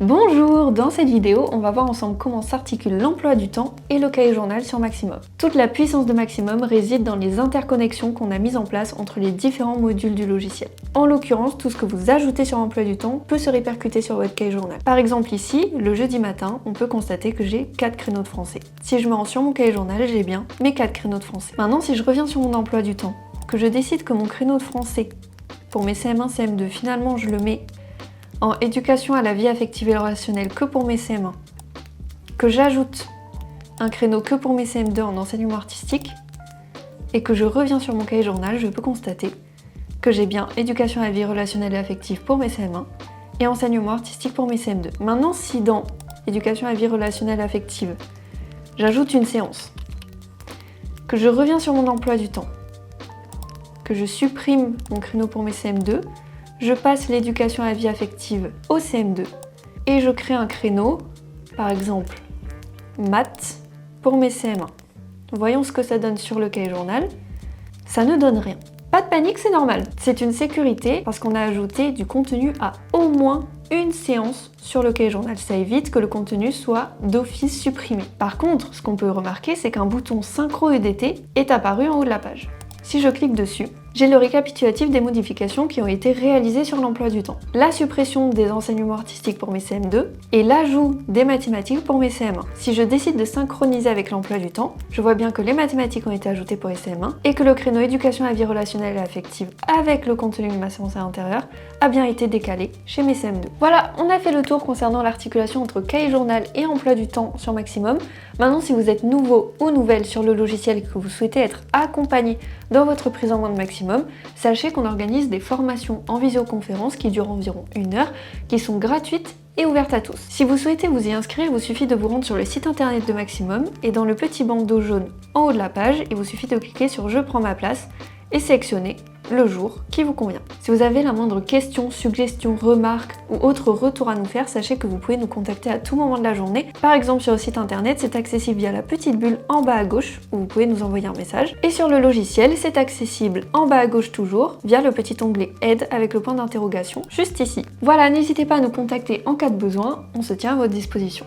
Bonjour! Dans cette vidéo, on va voir ensemble comment s'articule l'emploi du temps et le cahier journal sur Maximum. Toute la puissance de Maximum réside dans les interconnexions qu'on a mises en place entre les différents modules du logiciel. En l'occurrence, tout ce que vous ajoutez sur l'emploi du temps peut se répercuter sur votre cahier journal. Par exemple ici, le jeudi matin, on peut constater que j'ai 4 créneaux de français. Si je me rends sur mon cahier journal, j'ai bien mes 4 créneaux de français. Maintenant, si je reviens sur mon emploi du temps, que je décide que mon créneau de français pour mes CM1, CM2, finalement je le mets en éducation à la vie affective et relationnelle que pour mes CM1, que j'ajoute un créneau que pour mes CM2 en enseignement artistique, et que je reviens sur mon cahier journal, je peux constater que j'ai bien éducation à la vie relationnelle et affective pour mes CM1 et enseignement artistique pour mes CM2. Maintenant, si dans éducation à la vie relationnelle et affective, j'ajoute une séance, que je reviens sur mon emploi du temps, que je supprime mon créneau pour mes CM2, je passe l'éducation à la vie affective au CM2 et je crée un créneau, par exemple maths, pour mes CM1. Voyons ce que ça donne sur le cahier journal. Ça ne donne rien. Pas de panique, c'est normal. C'est une sécurité parce qu'on a ajouté du contenu à au moins une séance sur le cahier journal. Ça évite que le contenu soit d'office supprimé. Par contre, ce qu'on peut remarquer, c'est qu'un bouton synchro EDT est apparu en haut de la page. Si je clique dessus, j'ai le récapitulatif des modifications qui ont été réalisées sur l'emploi du temps. La suppression des enseignements artistiques pour mes CM2 et l'ajout des mathématiques pour mes CM1. Si je décide de synchroniser avec l'emploi du temps, je vois bien que les mathématiques ont été ajoutées pour les CM1 et que le créneau éducation à la vie relationnelle et affective avec le contenu de ma séance à l'intérieur a bien été décalé chez mes CM2. Voilà, on a fait le tour concernant l'articulation entre cahier journal et emploi du temps sur Maximum. Maintenant, si vous êtes nouveau ou nouvelle sur le logiciel et que vous souhaitez être accompagné dans votre prise en main de Maximum, sachez qu'on organise des formations en visioconférence qui durent environ 1 heure, qui sont gratuites et ouvertes à tous. Si vous souhaitez vous y inscrire, il vous suffit de vous rendre sur le site internet de Maximum et dans le petit bandeau jaune en haut de la page, il vous suffit de cliquer sur « Je prends ma place » et sélectionner le jour qui vous convient. Si vous avez la moindre question, suggestion, remarque ou autre retour à nous faire, sachez que vous pouvez nous contacter à tout moment de la journée. Par exemple sur le site internet, c'est accessible via la petite bulle en bas à gauche où vous pouvez nous envoyer un message. Et sur le logiciel, c'est accessible en bas à gauche toujours via le petit onglet aide avec le point d'interrogation juste ici. Voilà, n'hésitez pas à nous contacter en cas de besoin, on se tient à votre disposition.